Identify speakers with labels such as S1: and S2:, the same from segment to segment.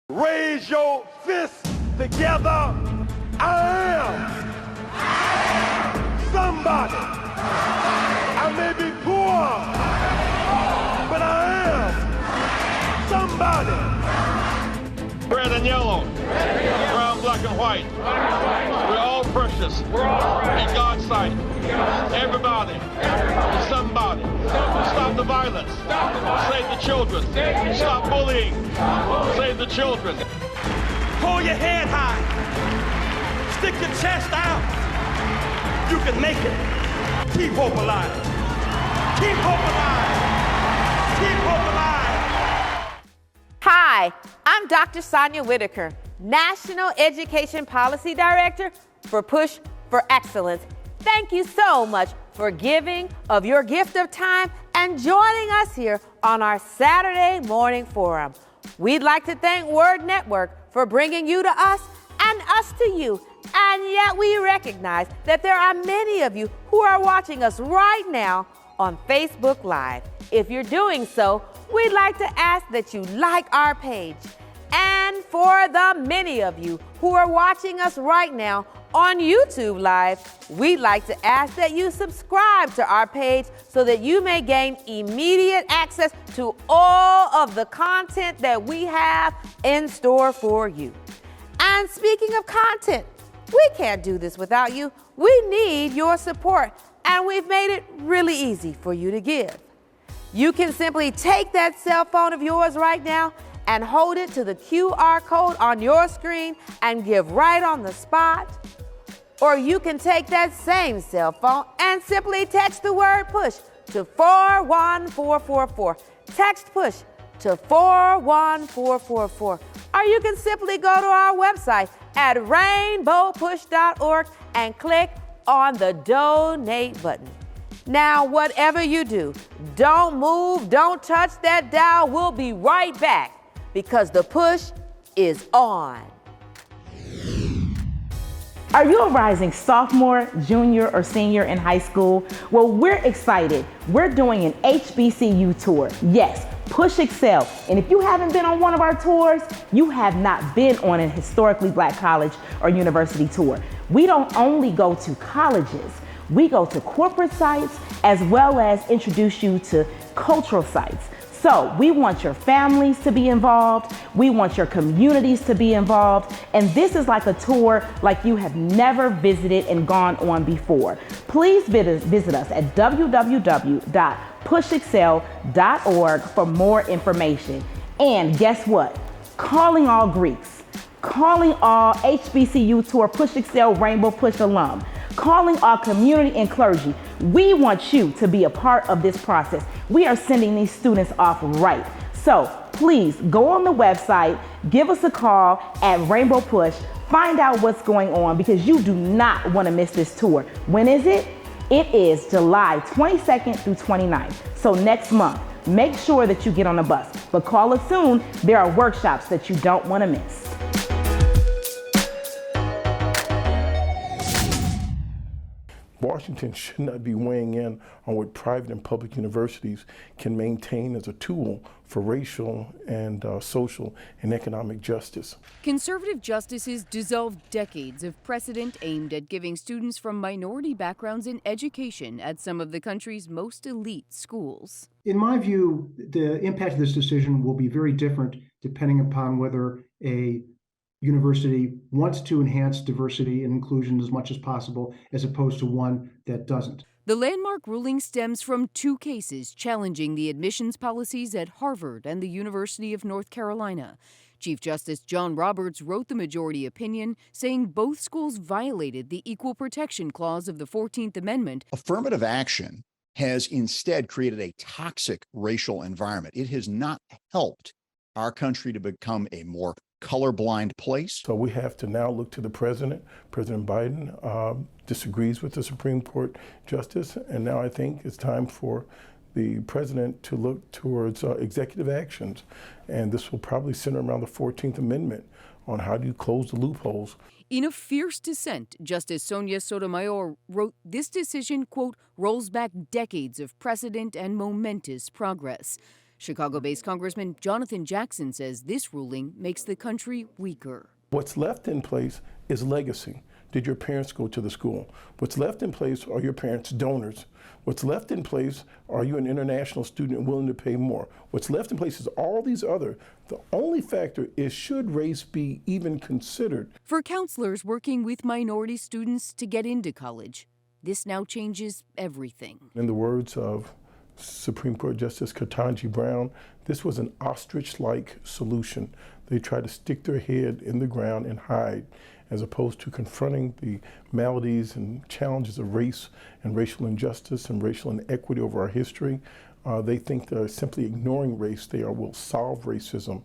S1: Raise your fists together. I am somebody. I may be poor, but I am somebody.
S2: Red and yellow, brown, black, and white. We're all precious in God's sight. Everybody is somebody. Stop the violence. Save the children. Stop bullying. Save the children.
S1: Hold your head high. Stick your chest out. You can make it. Keep hope alive. Keep hope alive. Keep hope alive.
S3: Hi, I'm Dr. Sonia Whitaker, National Education Policy Director for Push for Excellence. Thank you so much for giving of your gift of time and joining us here on our Saturday morning forum. We'd like to thank Word Network for bringing you to us and us to you. And yet we recognize that there are many of you who are watching us right now on Facebook Live. If you're doing so, we'd like to ask that you like our page. And for the many of you who are watching us right now on YouTube Live, we'd like to ask that you subscribe to our page so that you may gain immediate access to all of the content that we have in store for you. And speaking of content, we can't do this without you. We need your support, and we've made it really easy for you to give. You can simply take that cell phone of yours right now and hold it to the QR code on your screen and give right on the spot. Or you can take that same cell phone and simply text the word PUSH to 41444. Text PUSH to 41444. Or you can simply go to our website at rainbowpush.org and click on the donate button. Now, whatever you do, don't move, don't touch that dial. We'll be right back because the push is on.
S4: Are you a rising sophomore, junior, or senior in high school? Well, we're excited. We're doing an HBCU tour. Yes, Push Excel. And if you haven't been on one of our tours, you have not been on a historically Black college or university tour. We don't only go to colleges. We go to corporate sites as well as introduce you to cultural sites. So we want your families to be involved. We want your communities to be involved. And this is like a tour like you have never visited and gone on before. Please visit us at www.pushexcel.org for more information. And guess what? Calling all Greeks, calling all HBCU Tour Push Excel Rainbow Push alum, calling our community and clergy. We want you to be a part of this process. We are sending these students off right. So please go on the website, give us a call at Rainbow Push, find out what's going on because you do not want to miss this tour. When is it? It is July 22nd through 29th. So next month, make sure that you get on the bus. But call us soon. There are workshops that you don't want to miss.
S5: Washington should not be weighing in on what private and public universities can maintain as a tool for racial and social and economic justice.
S6: Conservative justices dissolved decades of precedent aimed at giving students from minority backgrounds in education at some of the country's most elite schools.
S7: In my view, the impact of this decision will be very different depending upon whether a university wants to enhance diversity and inclusion as much as possible, as opposed to one that doesn't.
S6: The landmark ruling stems from two cases challenging the admissions policies at Harvard and the University of North Carolina. Chief Justice John Roberts wrote the majority opinion, saying both schools violated the Equal Protection Clause of the 14th Amendment.
S8: Affirmative action has instead created a toxic racial environment. It has not helped our country to become a more colorblind place.
S5: So we have to now look to the president. President Biden disagrees with the Supreme Court justice, and now I think it's time for the president to look towards executive actions, and this will probably center around the 14th Amendment on how do you close the loopholes.
S6: In a fierce dissent, Justice Sonia Sotomayor wrote this decision, quote, rolls back decades of precedent and momentous progress. Chicago-based Congressman Jonathan Jackson says this ruling makes the country weaker.
S5: What's left in place is legacy. Did your parents go to the school? What's left in place are your parents' donors. What's left in place, are you an international student and willing to pay more? What's left in place is all these other. The only factor is, should race be even considered?
S6: For counselors working with minority students to get into college, this now changes everything.
S5: In the words of Supreme Court Justice Ketanji Brown, this was an ostrich-like solution. They tried to stick their head in the ground and hide, as opposed to confronting the maladies and challenges of race and racial injustice and racial inequity over our history. They think they're simply ignoring race. They will solve racism.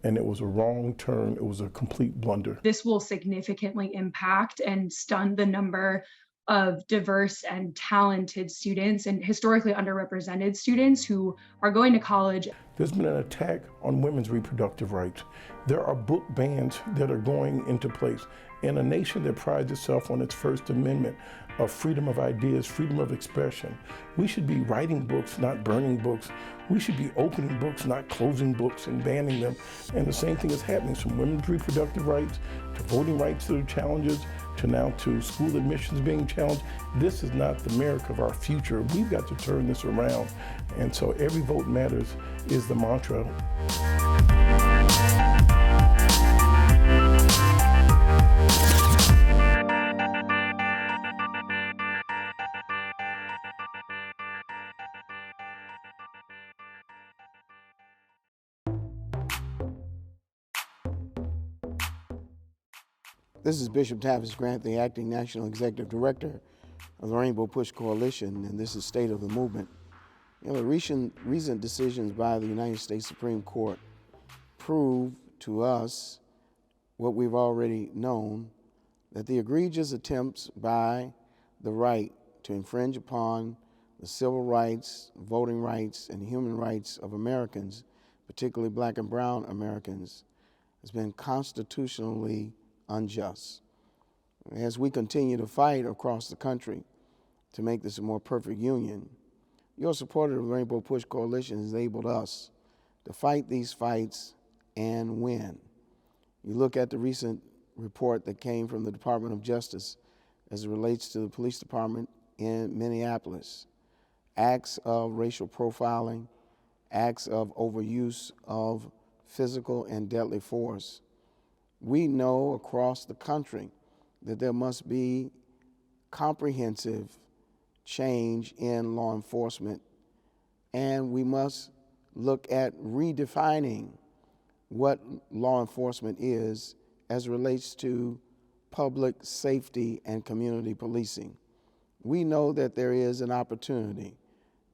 S5: And it was a wrong turn. It was a complete blunder.
S9: This will significantly impact and stun the number of diverse and talented students and historically underrepresented students who are going to college.
S5: There's been an attack on women's reproductive rights. There are book bans that are going into place. In a nation that prides itself on its First Amendment of freedom of ideas, freedom of expression, we should be writing books, not burning books. We should be opening books, not closing books and banning them. And the same thing is happening from women's reproductive rights to voting rights that are challenges, to now to school admissions being challenged. This is not the America of our future. We've got to turn this around. And so every vote matters is the mantra.
S10: This is Bishop Tavis Grant, the Acting National Executive Director of the Rainbow Push Coalition, and this is State of the Movement. You know, the recent decisions by the United States Supreme Court prove to us what we've already known, that the egregious attempts by the right to infringe upon the civil rights, voting rights, and human rights of Americans, particularly Black and brown Americans, has been constitutionally unjust. As we continue to fight across the country to make this a more perfect union, your support of the Rainbow Push Coalition has enabled us to fight these fights and win. You look at the recent report that came from the Department of Justice as it relates to the police department in Minneapolis, acts of racial profiling, acts of overuse of physical and deadly force. We know across the country that there must be comprehensive change in law enforcement, and we must look at redefining what law enforcement is as it relates to public safety and community policing. We know that there is an opportunity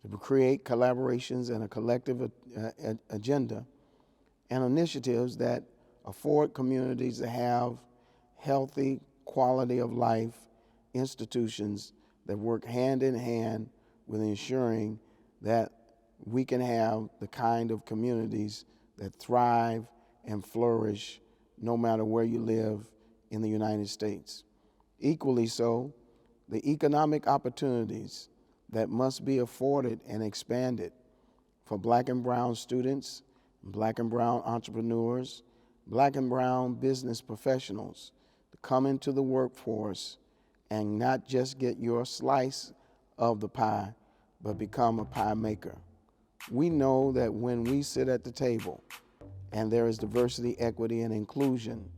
S10: to create collaborations and a collective agenda and initiatives that afford communities to have healthy, quality of life institutions that work hand in hand with ensuring that we can have the kind of communities that thrive and flourish no matter where you live in the United States. Equally so, the economic opportunities that must be afforded and expanded for Black and brown students, Black and brown entrepreneurs, Black and brown business professionals to come into the workforce and not just get your slice of the pie, but become a pie maker. We know that when we sit at the table and there is diversity, equity, and inclusion,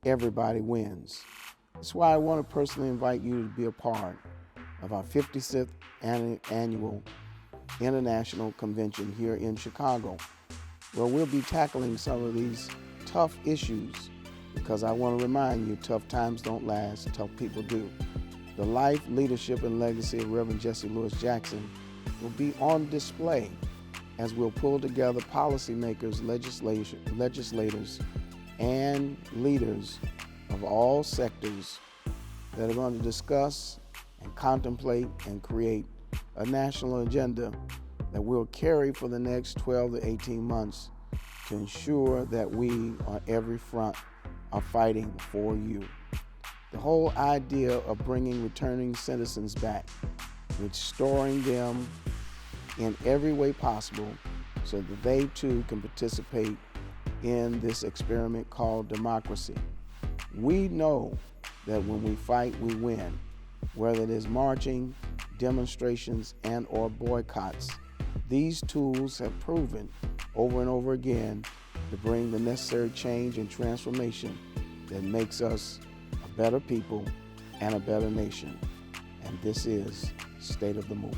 S10: everybody wins. That's why I want to personally invite you to be a part of our 56th annual International Convention here in Chicago, where we'll be tackling some of these tough issues, because I want to remind you, tough times don't last, tough people do. The life, leadership, and legacy of Reverend Jesse Lewis Jackson will be on display as we'll pull together policymakers, legislators, and leaders of all sectors that are going to discuss and contemplate and create a national agenda that we'll carry for the next 12 to 18 months to ensure that we, on every front, are fighting for you. The whole idea of bringing returning citizens back, restoring them in every way possible, so that they too can participate in this experiment called democracy. We know that when we fight, we win, whether it is marching, demonstrations, and or boycotts. These tools have proven over and over again to bring the necessary change and transformation that makes us a better people and a better nation. And this is State of the Movement.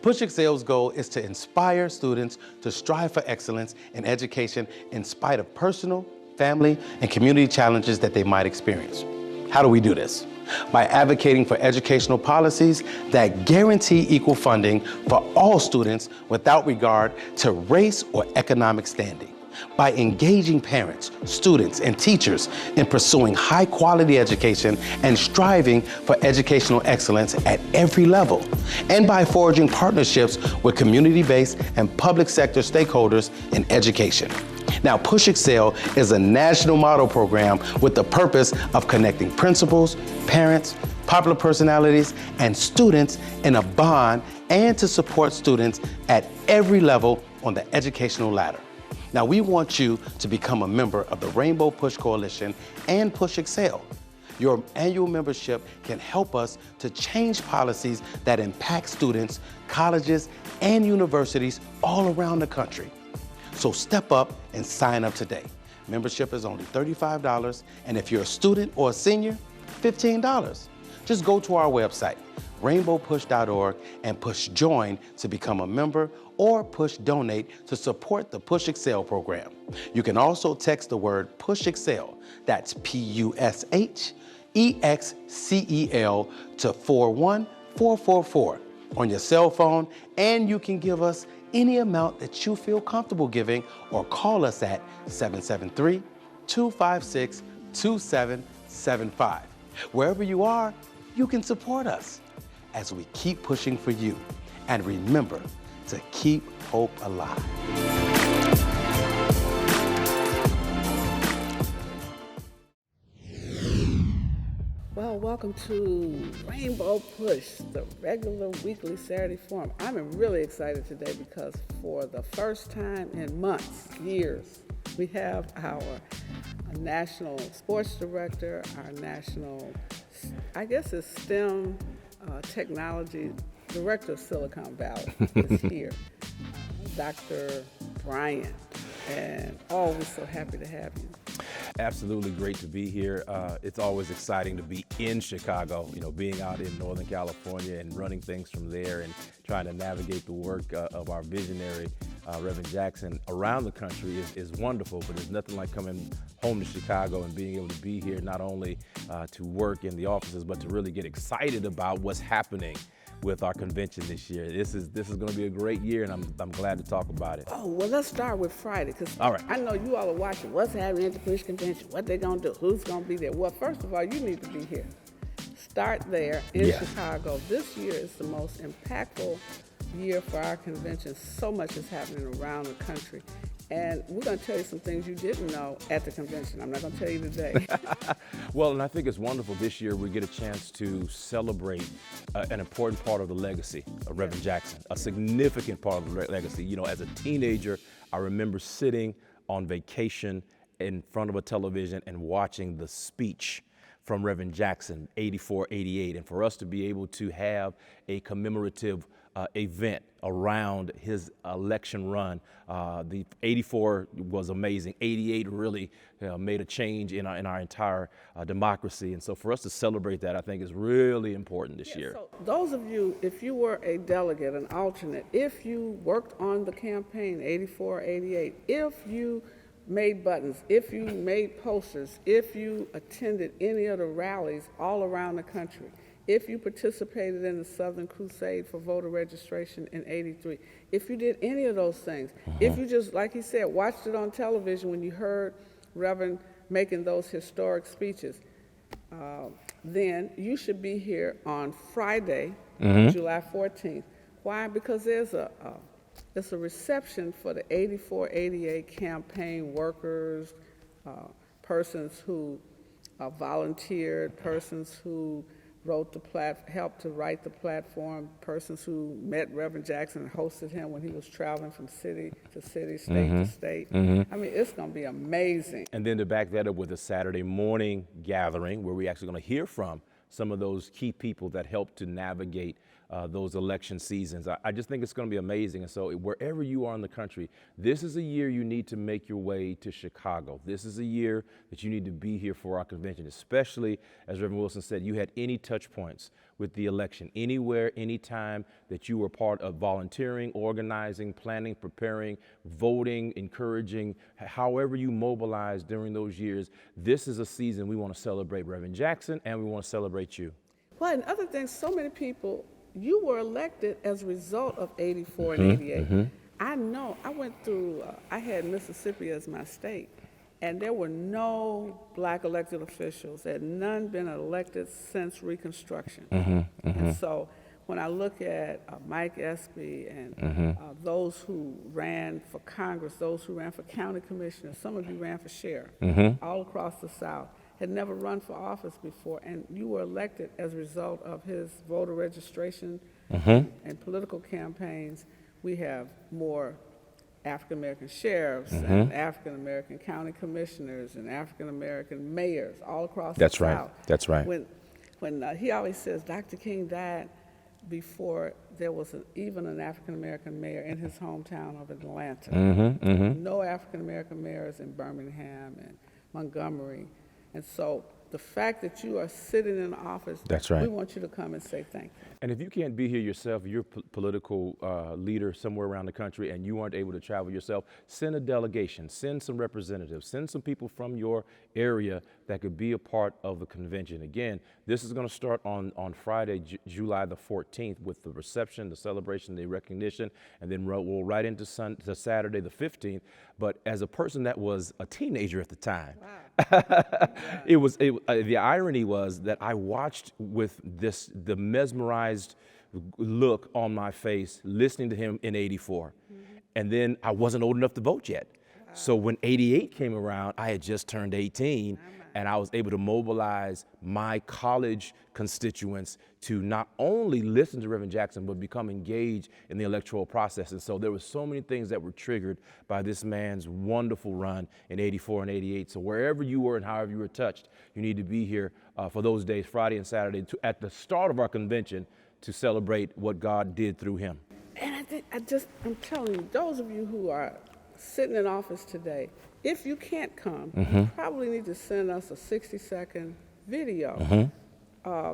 S11: Push Excel's goal is to inspire students to strive for excellence in education in spite of personal, family, and community challenges that they might experience. How do we do this? By advocating for educational policies that guarantee equal funding for all students without regard to race or economic standing. By engaging parents, students, and teachers in pursuing high-quality education and striving for educational excellence at every level. And by forging partnerships with community-based and public sector stakeholders in education. Now, Push Excel is a national model program with the purpose of connecting principals, parents, popular personalities, and students in a bond and to support students at every level on the educational ladder. Now, we want you to become a member of the Rainbow Push Coalition and Push Excel. Your annual membership can help us to change policies that impact students, colleges, and universities all around the country. So step up and sign up today. Membership is only $35, and if you're a student or a senior, $15. Just go to our website, rainbowpush.org, and push join to become a member or push donate to support the Push Excel program. You can also text the word Push Excel, that's PUSHEXCEL, to 41444 on your cell phone, and you can give us any amount that you feel comfortable giving or call us at 773-256-2775. Wherever you are, you can support us as we keep pushing for you. And remember to keep hope alive.
S12: Well, welcome to Rainbow Push, the regular weekly Saturday forum. I'm really excited today because for the first time in months, years, we have our national sports director, our national, I guess it's STEM technology director of Silicon Valley is here, Dr. Bryant, and always so happy to have you.
S13: Absolutely great to be here. It's always exciting to be in Chicago, you know, being out in Northern California and running things from there and trying to navigate the work of our visionary Reverend Jackson around the country is wonderful, but there's nothing like coming home to Chicago and being able to be here not only to work in the offices, but to really get excited about what's happening with our convention this year. This is going to be a great year, and I'm glad to talk about it.
S12: Oh, well, let's start with Friday, because
S13: all right.
S12: I know you all are watching what's happening at the Push Convention, what they're going to do, who's going to be there. Well, first of all, you need to be here. Start there in Chicago. This year is the most impactful year for our convention. So much is happening around the country. And we're going to tell you some things you didn't know at the convention. I'm not going to tell you today.
S13: Well, and I think it's wonderful this year we get a chance to celebrate an important part of the legacy of Reverend Jackson, a significant part of the legacy. You know, as a teenager, I remember sitting on vacation in front of a television and watching the speech from Reverend Jackson, 84, 88. And for us to be able to have a commemorative event around his election run. The 84 was amazing. 88 really made a change in our entire democracy. And so for us to celebrate that, I think is really important this year.
S12: So those of you, if you were a delegate, an alternate, if you worked on the campaign, 84, 88, if you made buttons, if you made posters, if you attended any of the rallies all around the country, if you participated in the Southern Crusade for voter registration in 83, if you did any of those things, if you just, like he said, watched it on television when you heard Reverend making those historic speeches, then you should be here on Friday, July 14th. Why? Because there's it's a reception for the 84-88 campaign workers, persons who volunteered, persons who helped to write the platform, persons who met Reverend Jackson and hosted him when he was traveling from city to city, state to state. I mean, it's going to be amazing.
S13: And then to back that up with a Saturday morning gathering where we're actually going to hear from some of those key people that helped to navigate those election seasons. I just think it's going to be amazing. And so wherever you are in the country, this is a year you need to make your way to Chicago. This is a year that you need to be here for our convention, especially, as Reverend Wilson said, you had any touch points with the election, anywhere, anytime that you were part of volunteering, organizing, planning, preparing, voting, encouraging, however you mobilized during those years. This is a season we want to celebrate Reverend Jackson and we want to celebrate you.
S12: Well, and other things, so many people, you were elected as a result of 84 and 88. I know, I went through, I had Mississippi as my state, and there were no black elected officials. There had none been elected since Reconstruction. And so when I look at Mike Espy and those who ran for Congress, those who ran for county commissioners, some of you ran for sheriff, all across the South, had never run for office before, and you were elected as a result of his voter registration and political campaigns. We have more African-American sheriffs and African-American county commissioners and African-American mayors all across the South.
S13: That's right.
S12: When he always says Dr. King died before there was even an African-American mayor in his hometown of Atlanta. No African-American mayors in Birmingham and Montgomery. And so the fact that you are sitting in office,
S13: that's right.
S12: We want you to come and say thank you.
S13: And if you can't be here yourself, you're a political leader somewhere around the country and you aren't able to travel yourself, send a delegation, send some representatives, send some people from your area that could be a part of the convention. Again, this is going to start on Friday, July the 14th with the reception, the celebration, the recognition, and then we'll right into Saturday the 15th. But as a person that was a teenager at the time, the irony was that I watched with the mesmerized look on my face listening to him in 84. And then I wasn't old enough to vote yet. So when 88 came around, I had just turned 18 and I was able to mobilize my college constituents to not only listen to Reverend Jackson, but become engaged in the electoral process. And so there were so many things that were triggered by this man's wonderful run in 84 and 88. So wherever you were and however you were touched, you need to be here for those days, Friday and Saturday, at the start of our convention to celebrate what God did through him.
S12: And I'm telling you, those of you who are sitting in office today, if you can't come, you probably need to send us a 60-second video.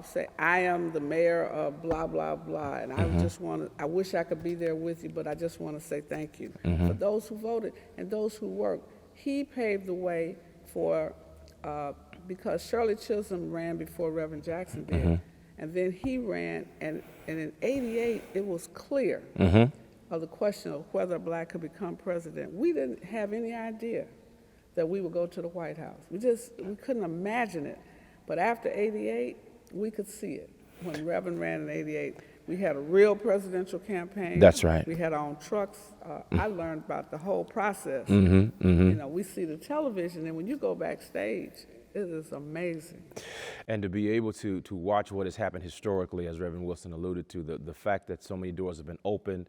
S12: Say, I am the mayor of blah, blah, blah, and I wish I could be there with you, but I just want to say thank you. For those who voted and those who worked, he paved the way for, because Shirley Chisholm ran before Reverend Jackson did, and then he ran, and in 88, it was clear of the question of whether a black could become president. We didn't have any idea that we would go to the White House. We couldn't imagine it. But after 88, we could see it. When Reverend ran in 88, we had a real presidential campaign.
S13: That's right.
S12: We had our own trucks. I learned about the whole process. You know, we see the television, and when you go backstage, it is amazing.
S13: And to be able to watch what has happened historically, as Reverend Wilson alluded to, the fact that so many doors have been opened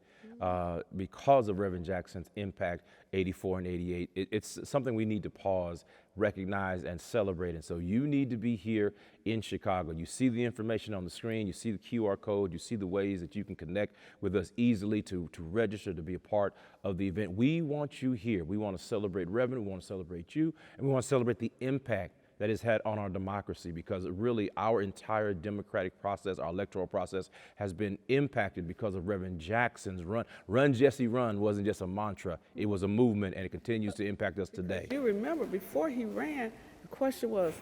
S13: because of Reverend Jackson's impact, 84 and 88, it's something we need to pause, recognize, and celebrate. And so you need to be here in Chicago. You see the information on the screen, you see the QR code, you see the ways that you can connect with us easily to register to be a part of the event. We want you here. We want to celebrate Reverend, we want to celebrate you, and we want to celebrate the impact that it's had on our democracy, because really our entire democratic process, our electoral process, has been impacted because of Reverend Jackson's run. Run, Jesse, run wasn't just a mantra. It was a movement, and it continues to impact us today.
S12: You remember, before he ran, the question was,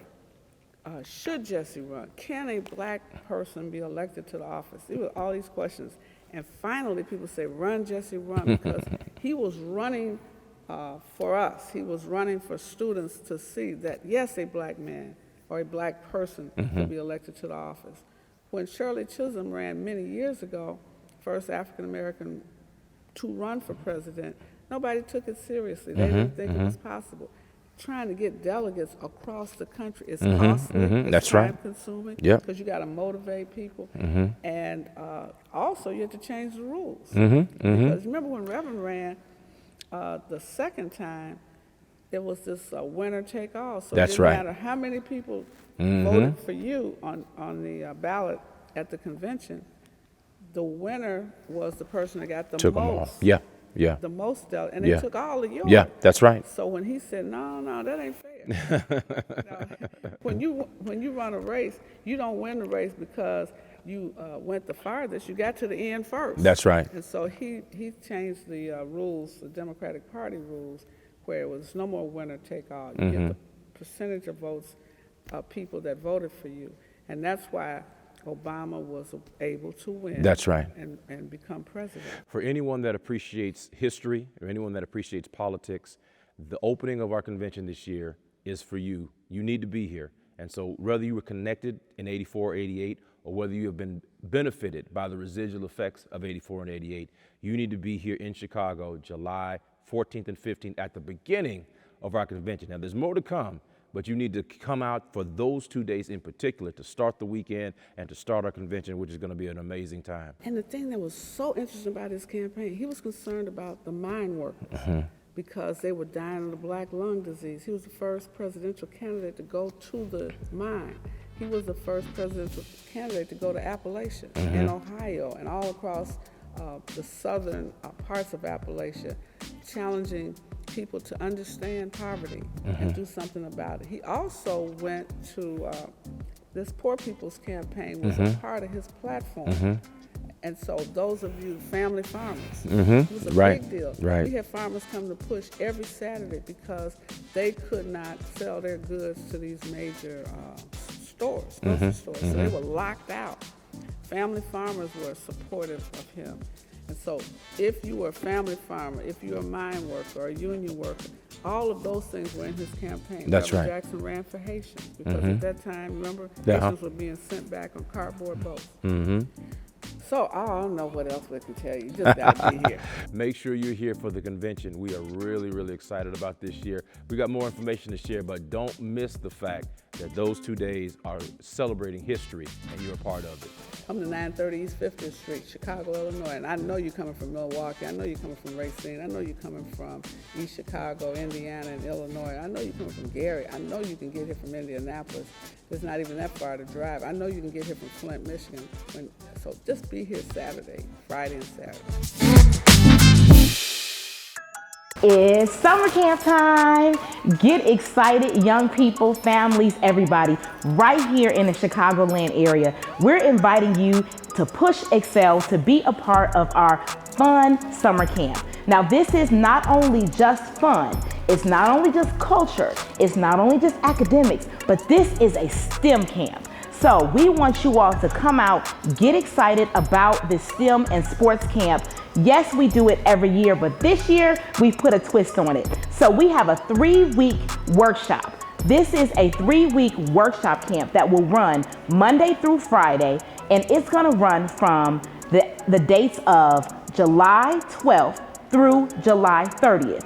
S12: should Jesse run? Can a black person be elected to the office? There were all these questions. And finally, people say, run, Jesse, run, because he was running for us. He was running for students to see that, yes, a black man or a black person could be elected to the office. When Shirley Chisholm ran many years ago, first African-American to run for president, nobody took it seriously. They didn't think it was possible. trying to get delegates across the country is costly. It's
S13: That's right.
S12: time-consuming.
S13: Yep.
S12: Because you got to motivate people, and also you have to change the rules. Because remember when Reverend ran the second time, there was this winner take all. So
S13: That's
S12: it didn't
S13: right.
S12: matter how many people voted for you on the ballot at the convention. The winner was the person that got the
S13: Took them all.
S12: most.
S13: Yeah, yeah.
S12: The most delegates, and
S13: Yeah.
S12: they took all of yours.
S13: Yeah, that's right.
S12: So when he said, no, that ain't fair. When you run a race, you don't win the race because you went the farthest. You got to the end first.
S13: That's right.
S12: And so he changed the rules, the Democratic Party rules, where it was no more winner take all. You get the percentage of votes of people that voted for you, and that's why Obama was able to win.
S13: That's right.
S12: And become president.
S13: For anyone that appreciates history or anyone that appreciates politics, the opening of our convention this year is for you. You need to be here. And so whether you were connected in 84, 88, or whether you have been benefited by the residual effects of 84 and 88, you need to be here in Chicago, July 14th and 15th at the beginning of our convention. Now, there's more to come, but you need to come out for those 2 days in particular to start the weekend and to start our convention, which is going to be an amazing time.
S12: And the thing that was so interesting about his campaign, he was concerned about the mine workers because they were dying of the black lung disease. He was the first presidential candidate to go to the mine. He was the first presidential candidate to go to Appalachia in Ohio and all across the southern parts of Appalachia, challenging people to understand poverty and do something about it. He also went to this Poor People's Campaign was a part of his platform. And so those of you family farmers, it was a big deal.
S13: Right.
S12: We had farmers come to Push every Saturday because they could not sell their goods to these major stores, grocery stores. So they were locked out. Family farmers were supportive of him. And so if you were a family farmer, if you're a mine worker or a union worker, all of those things were in his campaign.
S13: That's right.
S12: Jackson ran for Haitians because at that time, remember, Haitians were being sent back on cardboard boats. So I don't know what else we can tell you. You just gotta be here.
S13: Make sure you're here for the convention. We are really, really excited about this year. We got more information to share, but don't miss the fact that those 2 days are celebrating history and you're a part of it.
S12: Come to 930 East 50th Street, Chicago, Illinois. And I know you're coming from Milwaukee. I know you're coming from Racine. I know you're coming from East Chicago, Indiana, and Illinois. I know you're coming from Gary. I know you can get here from Indianapolis. It's not even that far to drive. I know you can get here from Flint, Michigan. So just be here Saturday, Friday and Saturday.
S4: It's summer camp time. Get excited, young people, families, everybody, right here in the Chicagoland area. We're inviting you to Push Excel to be a part of our fun summer camp. Now, this is not only just fun, it's not only just culture, it's not only just academics, but this is a STEM camp. So we want you all to come out, get excited about this STEM and sports camp. Yes, we do it every year, but this year we've put a twist on it. So we have a 3-week workshop. This is a 3-week workshop camp that will run Monday through Friday, and it's gonna run from the dates of July 12th through July 30th.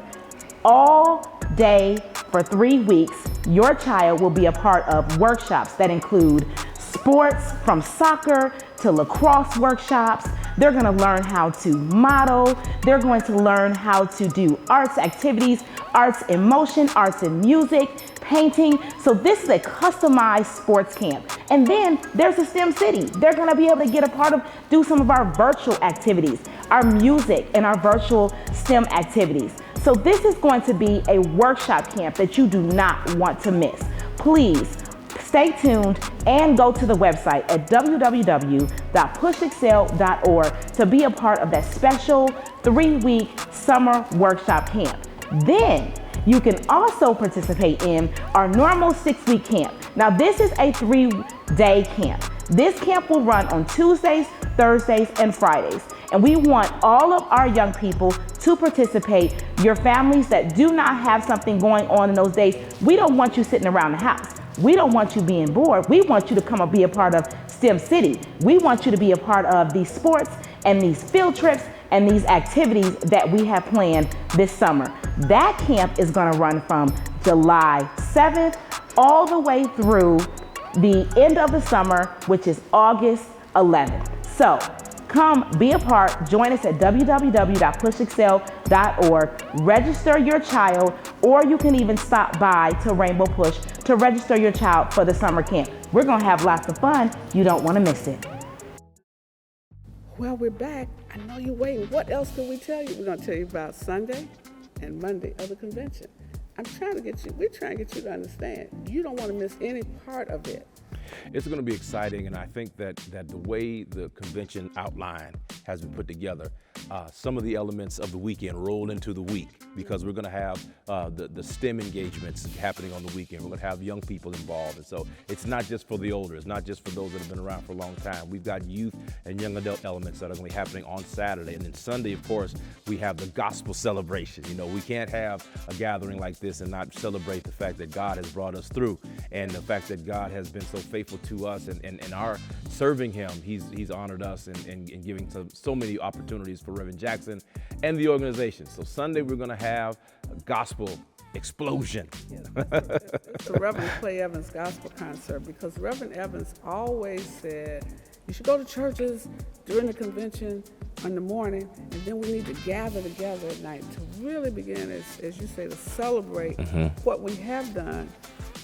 S4: All day for 3 weeks, your child will be a part of workshops that include sports from soccer to lacrosse workshops. They're gonna learn how to model. They're going to learn how to do arts activities, arts in motion, arts in music, painting. So this is a customized sports camp. And then there's a STEM City. They're gonna be able to get a part of, do some of our virtual activities, our music and our virtual STEM activities. So this is going to be a workshop camp that you do not want to miss. Please stay tuned and go to the website at www.pushexcel.org to be a part of that special 3-week summer workshop camp. Then you can also participate in our normal 6-week camp. Now this is a 3-day camp. This camp will run on Tuesdays, Thursdays, and Fridays. And we want all of our young people to participate. Your families that do not have something going on in those days, we don't want you sitting around the house. We don't want you being bored. We want you to come and be a part of STEM City. We want you to be a part of these sports and these field trips and these activities that we have planned this summer. That camp is gonna run from July 7th, all the way through the end of the summer, which is August 11th. So come be a part, join us at www.pushexcel.org, register your child, or you can even stop by to Rainbow Push to register your child for the summer camp. We're gonna have lots of fun. You don't wanna miss it.
S12: Well, we're back. I know you're waiting. What else can we tell you? We're gonna tell you about Sunday and Monday of the convention. we're trying to get you to understand. You don't want to miss any part of it.
S13: It's going to be exciting, and I think that the way the convention outline has been put together, some of the elements of the weekend roll into the week, because we're going to have the STEM engagements happening on the weekend. We're going to have young people involved, and so it's not just for the older. It's not just for those that have been around for a long time. We've got youth and young adult elements that are going to be happening on Saturday, and then Sunday, of course, we have the gospel celebration. You know, we can't have a gathering like this and not celebrate the fact that God has brought us through, and the fact that God has been so faithful to us, and our serving Him. He's honored us and giving so many opportunities for Reverend Jackson and the organization. So Sunday we're going to have a gospel explosion.
S12: It's the Reverend Clay Evans Gospel Concert, because Reverend Evans always said you should go to churches during the convention in the morning, and then we need to gather together at night to really begin, as you say, to celebrate what we have done,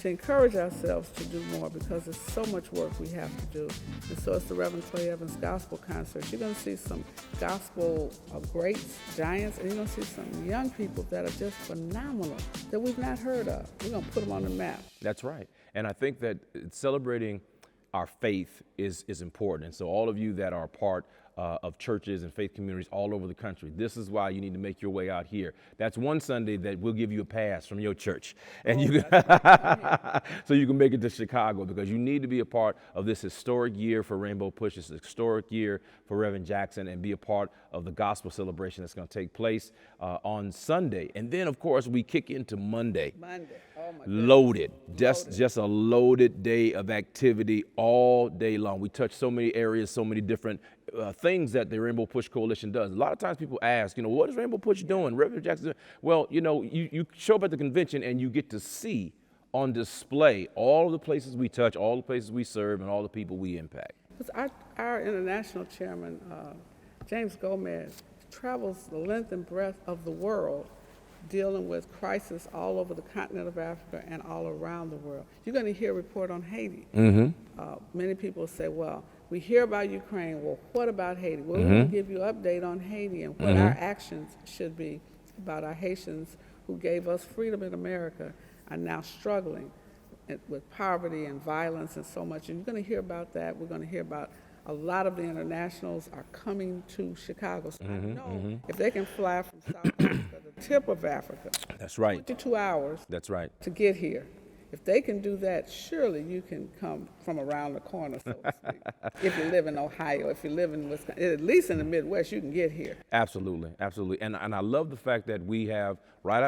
S12: to encourage ourselves to do more, because there's so much work we have to do. And so it's the Reverend Clay Evans Gospel Concert. You're going to see some gospel greats, giants, and you're going to see some young people that are just phenomenal that we've not heard of. We're going to put them on the map.
S13: That's right. And I think that celebrating our faith is important. And so all of you that are part of churches and faith communities all over the country, this is why you need to make your way out here. That's one Sunday that we'll give you a pass from your church, and so you can make it to Chicago, because you need to be a part of this historic year for Rainbow Push, this historic year for Reverend Jackson, and be a part of the gospel celebration that's going to take place on Sunday. And then, of course, we kick into Monday. Oh my goodness. Loaded. Just a loaded day of activity all day long. We touch so many areas, so many different things that the Rainbow Push Coalition does. A lot of times people ask, what is Rainbow Push doing? Reverend Jackson, well, you show up at the convention and you get to see on display all of the places we touch, all the places we serve, and all the people we impact.
S12: Our international chairman, James Gomez, travels the length and breadth of the world, dealing with crisis all over the continent of Africa and all around the world. You're going to hear a report on Haiti. Many people say, well, we hear about Ukraine. Well, what about Haiti? Well, we're going to give you an update on Haiti and what our actions should be about our Haitians who gave us freedom in America are now struggling with poverty and violence and so much. And you're going to hear about that. We're going to hear about a lot of the internationals are coming to Chicago. So I know if they can fly from South Africa, the tip of Africa,
S13: that's right,
S12: 22 hours,
S13: that's right,
S12: to get here. If they can do that, surely you can come from around the corner, so to speak. If you live in Ohio, if you live in Wisconsin, at least in the Midwest, you can get here.
S13: Absolutely, absolutely. And I love the fact that we have,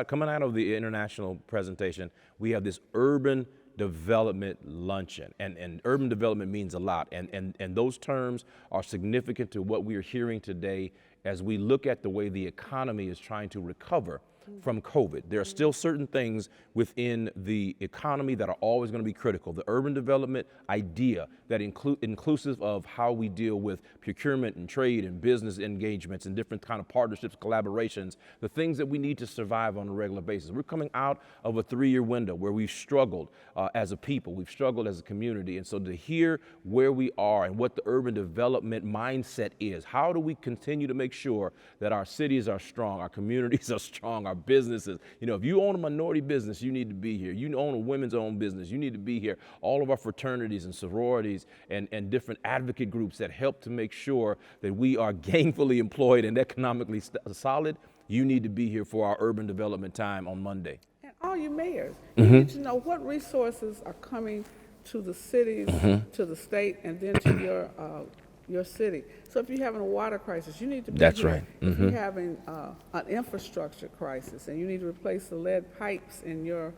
S13: coming out of the international presentation, we have this urban development luncheon, and urban development means a lot, and those terms are significant to what we are hearing today as we look at the way the economy is trying to recover from COVID. There are still certain things within the economy that are always going to be critical. The urban development idea that inclusive of how we deal with procurement and trade and business engagements and different kind of partnerships, collaborations, the things that we need to survive on a regular basis. We're coming out of a 3-year window where we've struggled as a people, we've struggled as a community. And so to hear where we are and what the urban development mindset is, how do we continue to make sure that our cities are strong, our communities are strong, our businesses. If you own a minority business, you need to be here. You own a women's owned business, you need to be here. All of our fraternities and sororities and different advocate groups that help to make sure that we are gainfully employed and economically solid, you need to be here for our urban development time on Monday.
S12: And all you mayors, you need to know what resources are coming to the cities, to the state, and then to your city. So if you're having a water crisis, you need to be
S13: That's
S12: here.
S13: right.
S12: If you're having an infrastructure crisis and you need to replace the lead pipes in your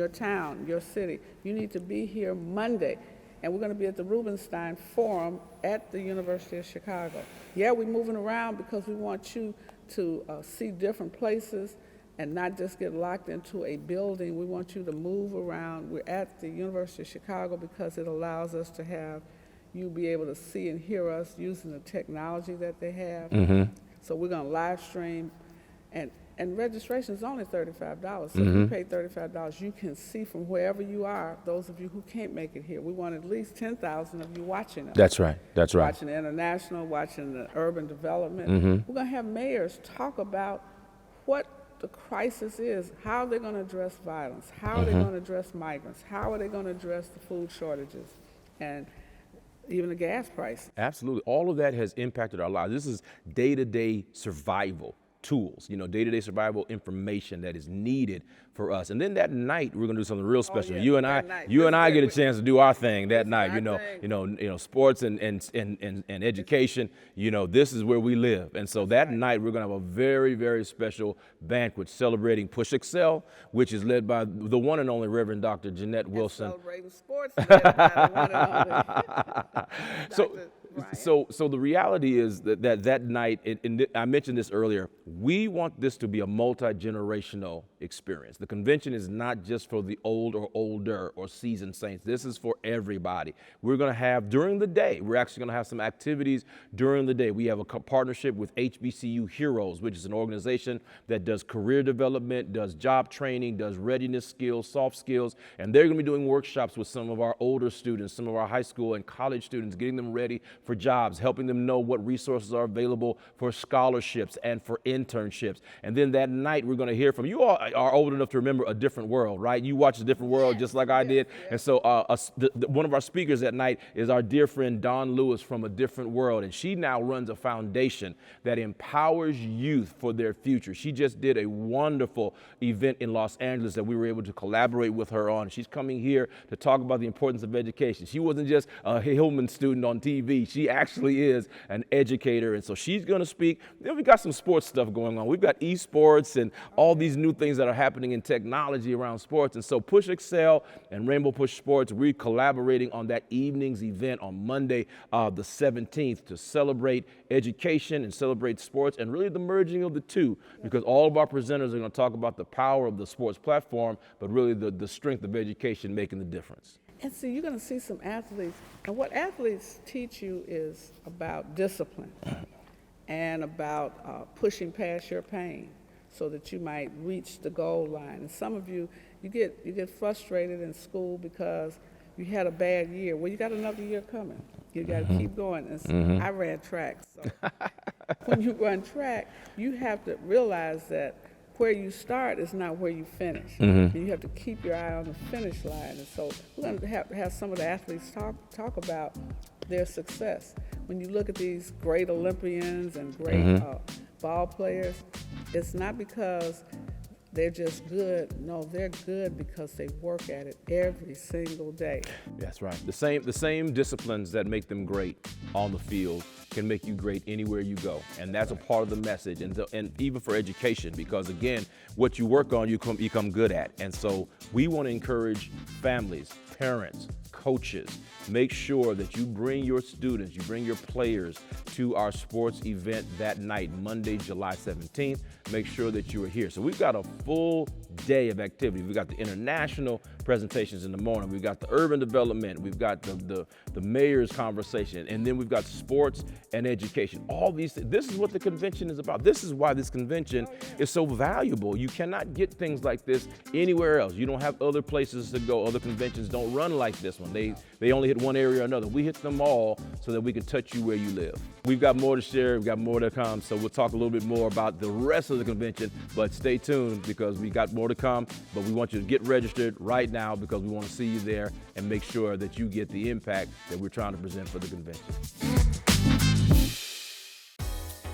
S12: town, your city, you need to be here Monday. And we're going to be at the Rubenstein Forum at the University of Chicago. Yeah, we're moving around because we want you to see different places, and not just get locked into a building. We want you to move around. We're at the University of Chicago because it allows us to have you be able to see and hear us using the technology that they have. So we're going to live stream, and registration is only $35. So if you pay $35, you can see from wherever you are, those of you who can't make it here. We want at least 10,000 of you watching us.
S13: That's right. That's right.
S12: Watching the international, watching the urban development. We're going to have mayors talk about what the crisis is, how they're going to address violence, how they're going to address migrants, how are they going to address the food shortages, and even the gas price.
S13: Absolutely. All of that has impacted our lives. This is day-to-day survival tools, day-to-day survival information that is needed for us. And then that night, we're gonna do something real special. You and I get a chance to do our thing that night. Sports and education. This is where we live. And so that night, we're gonna have a very, very special banquet celebrating Push Excel, which is led by the one and only Reverend Dr. Jeanette Wilson.
S12: Celebrating sports, led by the one and only.
S13: So the reality is that night, and I mentioned this earlier, we want this to be a multi-generational experience. The convention is not just for the old or older or seasoned saints. This is for everybody. We're going to have, during the day, we're actually going to have some activities during the day. We have a partnership with HBCU Heroes, which is an organization that does career development, does job training, does readiness skills, soft skills, and they're going to be doing workshops with some of our older students, some of our high school and college students, getting them ready for jobs, helping them know what resources are available for scholarships and for internships. And then that night, we're going to hear from you. All are old enough to remember A Different World, right? You watched A Different World just like I did. And so one of our speakers that night is our dear friend Dawn Lewis from A Different World. And she now runs a foundation that empowers youth for their future. She just did a wonderful event in Los Angeles that we were able to collaborate with her on. She's coming here to talk about the importance of education. She wasn't just a Hillman student on TV. She actually is an educator. And so she's going to speak. Then we got some sports stuff going on. We've got esports and all these new things that are happening in technology around sports. And so Push Excel and Rainbow Push Sports, we're collaborating on that evening's event on Monday, the 17th, to celebrate education and celebrate sports and really the merging of the two, because all of our presenters are going to talk about the power of the sports platform, but really the strength of education making the difference.
S12: And so you're going to see some athletes, and what athletes teach you is about discipline and about pushing past your pain so that you might reach the goal line. And some of you get frustrated in school because you had a bad year. Well, you got another year coming. You got to keep going. And so I ran track. So when you run track, you have to realize that where you start is not where you finish. And you have to keep your eye on the finish line. And so we're going to have some of the athletes talk about their success. When you look at these great Olympians and great ball players, it's not because they're just good. No, they're good because they work at it every single day.
S13: That's right. The same disciplines that make them great on the field can make you great anywhere you go. And that's a part of the message. And even for education, because again, what you work on, you become good at. And so we want to encourage families, parents, coaches, make sure that you bring your students, you bring your players to our sports event that night, Monday, July 17th. Make sure that you are here. So we've got a full day of activity. We've got the international presentations in the morning. We've got the urban development. We've got the mayor's conversation. And then we've got sports and education. All these things. This is what the convention is about. This is why this convention is so valuable. You cannot get things like this anywhere else. You don't have other places to go. Other conventions don't run like this one. They only hit one area or another. We hit them all so that we can touch you where you live. We've got more to share. We've got more to come. So we'll talk a little bit more about the rest of the convention, but stay tuned because we got more to come. But we want you to get registered right now because we want to see you there and make sure that you get the impact that we're trying to present for the convention.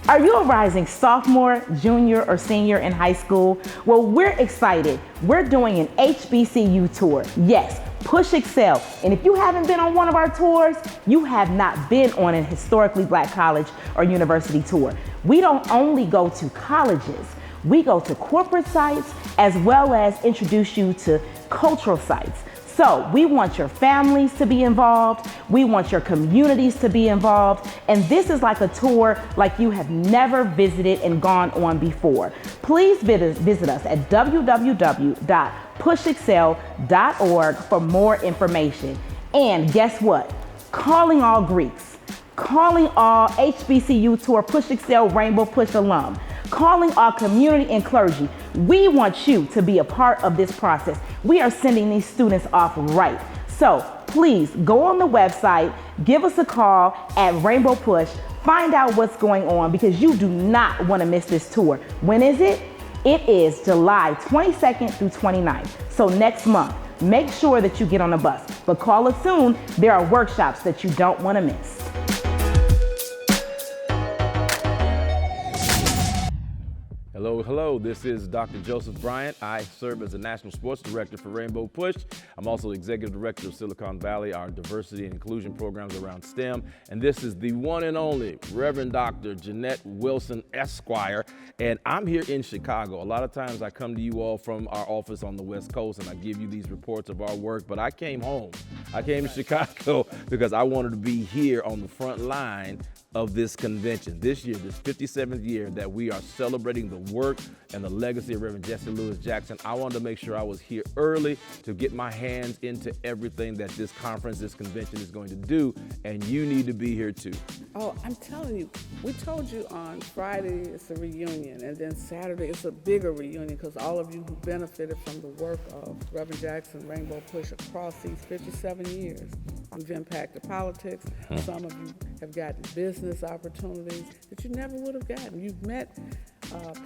S4: Are you a rising sophomore, junior, or senior in high school? Well, we're excited. We're doing an HBCU tour. Yes, Push Excel. And if you haven't been on one of our tours, you have not been on an historically Black college or university tour. We don't only go to colleges. We go to corporate sites as well as introduce you to cultural sites. So we want your families to be involved. We want your communities to be involved. And this is like a tour like you have never visited and gone on before. Please visit us at www.pushexcel.org for more information. And guess what? Calling all Greeks, calling all HBCU Tour Push Excel Rainbow Push alum, calling our community and clergy. We want you to be a part of this process. We are sending these students off right. So please go on the website, give us a call at Rainbow Push, find out what's going on because you do not want to miss this tour. When is it? It is July 22nd through 29th. So next month, make sure that you get on the bus. But call us soon. There are workshops that you don't want to miss.
S13: Hello, this is Dr. Joseph Bryant. I serve as the National Sports Director for Rainbow Push. I'm also Executive Director of Silicon Valley, our diversity and inclusion programs around STEM. And this is the one and only Reverend Dr. Jeanette Wilson, Esquire. And I'm here in Chicago. A lot of times I come to you all from our office on the West Coast and I give you these reports of our work, but I came home. I came to Chicago because I wanted to be here on the front line of this convention. This year, this 57th year that we are celebrating the work and the legacy of Reverend Jesse Lewis Jackson. I wanted to make sure I was here early to get my hands into everything that this conference, this convention is going to do, and you need to be here too.
S12: Oh, I'm telling you, we told you on Friday it's a reunion, and then Saturday it's a bigger reunion because all of you who benefited from the work of Reverend Jackson Rainbow Push across these 57 years. We've impacted politics. Some of you have gotten business opportunities that you never would have gotten. You've met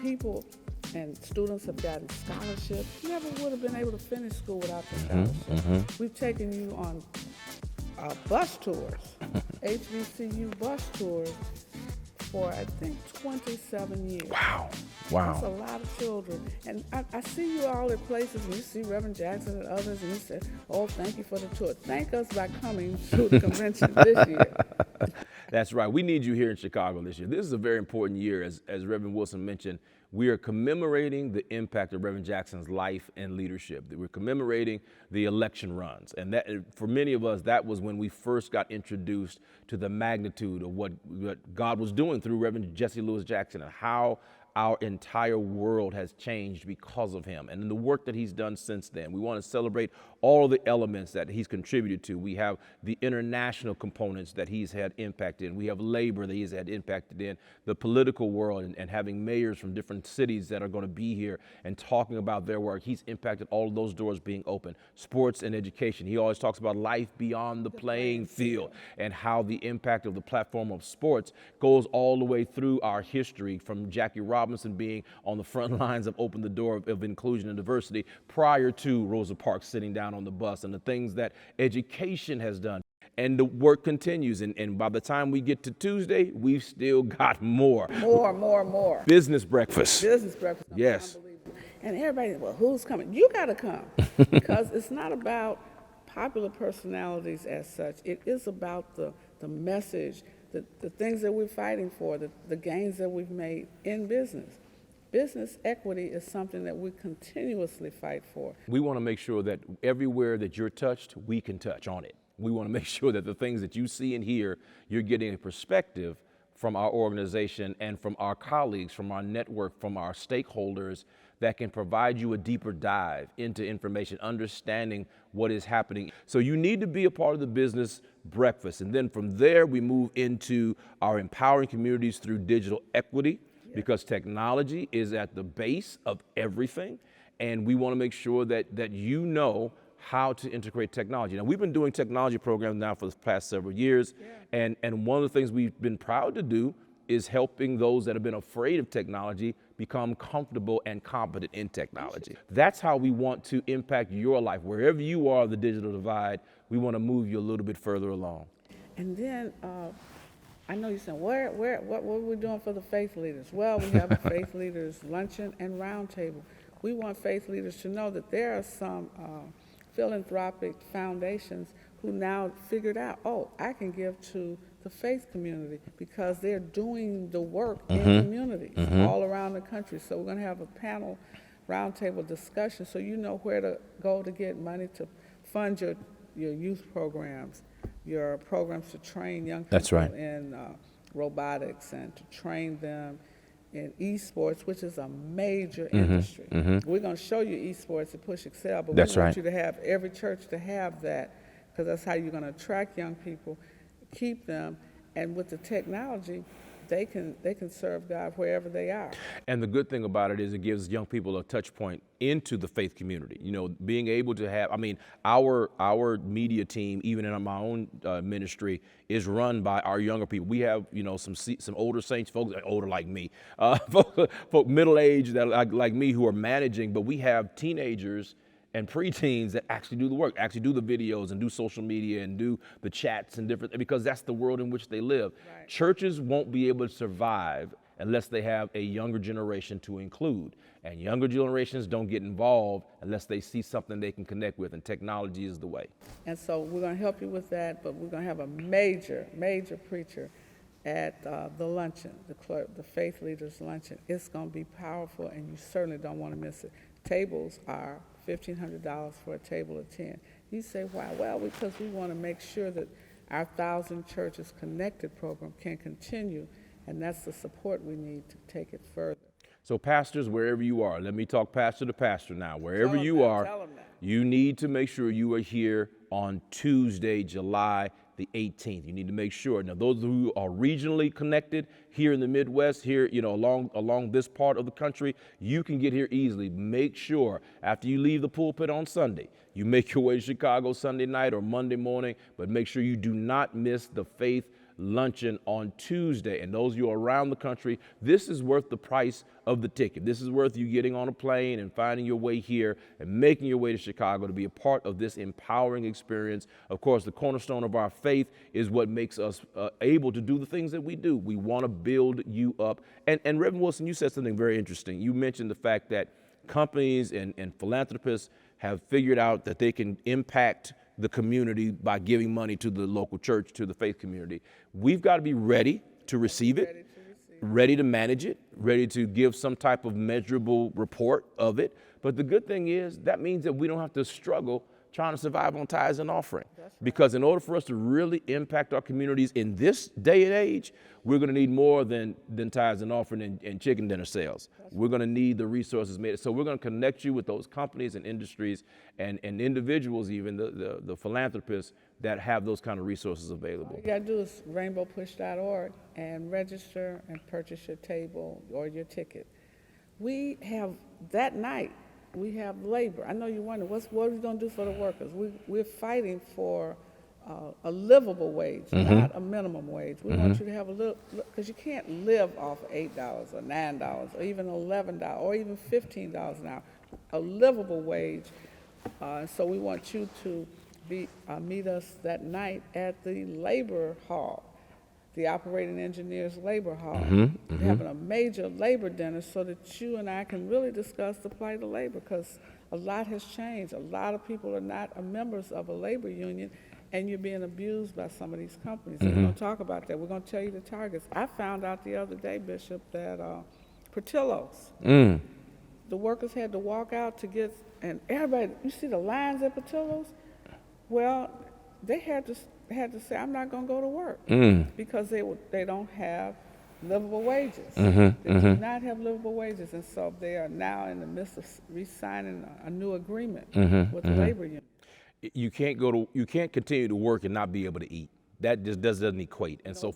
S12: people and students have gotten scholarships. You never would have been able to finish school without the scholarship. We've taken you on bus tours, HBCU bus tours for I think 27 years.
S13: Wow.
S12: That's a lot of children. And I see you all at places and you see Reverend Jackson and others and you say, oh, thank you for the tour. Thank us by coming to the convention this year.
S13: That's right. We need you here in Chicago this year. This is a very important year. As Reverend Wilson mentioned, we are commemorating the impact of Reverend Jackson's life and leadership. We're commemorating the election runs. And that, for many of us, that was when we first got introduced to the magnitude of what God was doing through Reverend Jesse Lewis Jackson and how our entire world has changed because of him and the work that he's done since then. We want to celebrate all of the elements that he's contributed to. We have the international components that he's had impact in. We have labor that he's had impacted in, the political world, and having mayors from different cities that are going to be here and talking about their work. He's impacted all of those doors being open. Sports and education. He always talks about life beyond the playing field and how the impact of the platform of sports goes all the way through our history, from Jackie Robinson being on the front lines of Open the Door of Inclusion and Diversity prior to Rosa Parks sitting down on the bus, and the things that education has done. And the work continues. And by the time we get to Tuesday, we've still got more.
S12: More.
S13: Business breakfast. Yes.
S12: And everybody, well, who's coming? You got to come because it's not about popular personalities as such. It is about the message, the things that we're fighting for, the gains that we've made in business. Business equity is something that we continuously fight for.
S13: We want to make sure that everywhere that you're touched, we can touch on it. We want to make sure that the things that you see and hear, you're getting a perspective from our organization and from our colleagues, from our network, from our stakeholders that can provide you a deeper dive into information, understanding what is happening. So you need to be a part of the business breakfast. And then from there, we move into our empowering communities through digital equity, because technology is at the base of everything. And we want to make sure that you know how to integrate technology. Now, we've been doing technology programs now for the past several years. And one of the things we've been proud to do is helping those that have been afraid of technology become comfortable and competent in technology. That's how we want to impact your life. Wherever you are, the digital divide, we want to move you a little bit further along.
S12: And then, I know you're saying, what are we doing for the faith leaders? Well, we have a faith leaders luncheon and roundtable. We want faith leaders to know that there are some philanthropic foundations who now figured out, oh, I can give to the faith community because they're doing the work in communities all around the country. So we're going to have a panel roundtable discussion so you know where to go to get money to fund your youth programs, your programs to train young people
S13: That's right.
S12: in robotics and to train them in esports, which is a major industry. We're going to show you esports at Push Excel, but
S13: That's
S12: we want
S13: right.
S12: you to have every church to have that, because that's how you're going to attract young people, keep them, and with the technology, they can serve God wherever they are.
S13: And the good thing about it is it gives young people a touch point into the faith community. You know, being able to have, I mean, our media team, even in my own ministry, is run by our younger people. We have, you know, some older saints, folks older like me, folk middle age that like me who are managing, but we have teenagers and preteens that actually do the work, actually do the videos and do social media and do the chats and different, because that's the world in which they live. Right. Churches won't be able to survive unless they have a younger generation to include. And younger generations don't get involved unless they see something they can connect with, and technology is the way.
S12: And so we're going to help you with that, but we're going to have a major preacher at the luncheon, the Faith Leaders Luncheon. It's going to be powerful, and you certainly don't want to miss it. Tables are $1,500 for a table of 10. You say, why? Well, because we want to make sure that our 1,000 Churches Connected program can continue, and that's the support we need to take it further.
S13: So pastors, wherever you are, let me talk pastor to pastor now. Wherever you are, you need to make sure you are here on Tuesday, July the 18th. You need to make sure. Now, those who are regionally connected here in the Midwest, here, you know, along this part of the country, you can get here easily. Make sure after you leave the pulpit on Sunday, you make your way to Chicago Sunday night or Monday morning, but make sure you do not miss the Faith Luncheon on Tuesday. And those of you around the country, this is worth the price of the ticket. This is worth you getting on a plane and finding your way here and making your way to Chicago to be a part of this empowering experience. Of course, the cornerstone of our faith is what makes us able to do the things that we do. We want to build you up. And Reverend Wilson, you said something very interesting. You mentioned the fact that companies and philanthropists have figured out that they can impact the community by giving money to the local church, to the faith community. We've got to be ready to receive it, ready to manage it, ready to give some type of measurable report of it. But the good thing is that means that we don't have to struggle trying to survive on tithes and offering. Right. Because in order for us to really impact our communities in this day and age, we're going to need more than tithes and offering and chicken dinner sales. We're going to need the resources made. So we're going to connect you with those companies and industries and individuals, even the philanthropists that have those kind of resources available.
S12: All you got to do is rainbowpush.org and register and purchase your table or your ticket. We have that night. We have labor. I know you wonder, what are we going to do for the workers? We're fighting for a livable wage, not a minimum wage. We want you to have a little, because you can't live off $8 or $9 or even $11 or even $15 an hour. A livable wage. So we want you to meet us that night at the labor hall, the Operating Engineers Labor Hall. We're having a major labor dinner so that you and I can really discuss the plight of labor, because a lot has changed. A lot of people are not members of a labor union, and you're being abused by some of these companies. So we're going to talk about that. We're going to tell you the targets. I found out the other day, Bishop, that Portillo's, the workers had to walk out to get, and everybody, you see the lines at Portillo's? Well, they had to say, I'm not going to go to work because they don't have livable wages. They do not have livable wages, and so they are now in the midst of re-signing a new agreement with the labor union.
S13: You can't continue to work and not be able to eat. That just doesn't equate. And so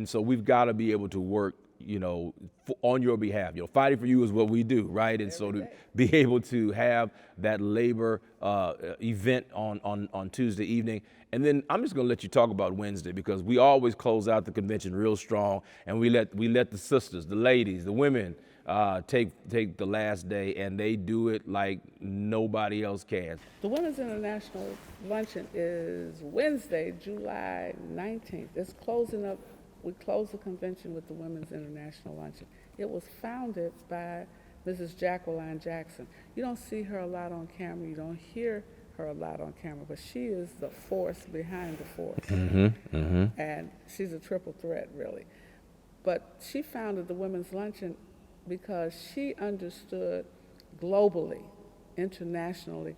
S13: so we've got to be able to work, you know, on your behalf. You know, fighting for you is what we do, right? And so to be able to have that labor event on Tuesday evening. And then I'm just going to let you talk about Wednesday, because we always close out the convention real strong, and we let the sisters, the ladies, the women take the last day, and they do it like nobody else can.
S12: The Women's International Luncheon is Wednesday, July 19th. It's closing up. We close the convention with the Women's International Luncheon. It was founded by Mrs. Jacqueline Jackson. You don't see her a lot on camera. You don't hear her a lot on camera, but she is the force behind the force. And she's a triple threat, really. But she founded the Women's Luncheon because she understood globally, internationally,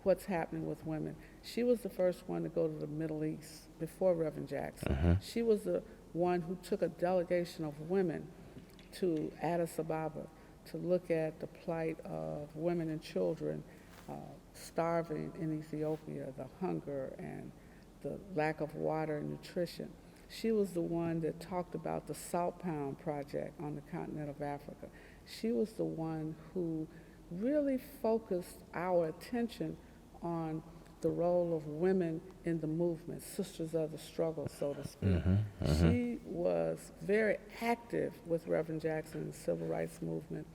S12: what's happening with women. She was the first one to go to the Middle East before Reverend Jackson. She was the one who took a delegation of women to Addis Ababa to look at the plight of women and children starving in Ethiopia, the hunger and the lack of water and nutrition. She was the one that talked about the Salt Pound Project on the continent of Africa. She was the one who really focused our attention on the role of women in the movement, sisters of the struggle, so to speak. She was very active with Reverend Jackson in the civil rights movement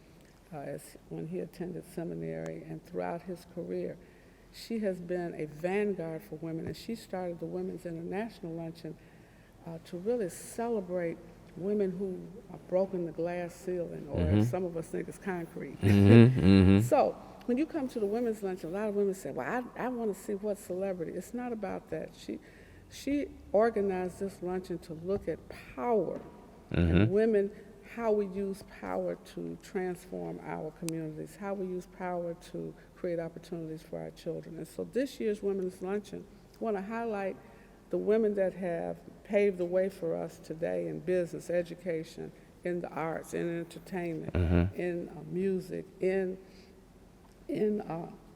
S12: when he attended seminary and throughout his career. She has been a vanguard for women, and she started the Women's International Luncheon to really celebrate women who have broken the glass ceiling, or as some of us think it's concrete. So when you come to the Women's Luncheon, a lot of women say, well, I want to see what celebrity. It's not about that. She organized this luncheon to look at power and women, how we use power to transform our communities, how we use power to create opportunities for our children. And so this year's Women's Luncheon, I want to highlight the women that have paved the way for us today in business, education, in the arts, in entertainment, in music, in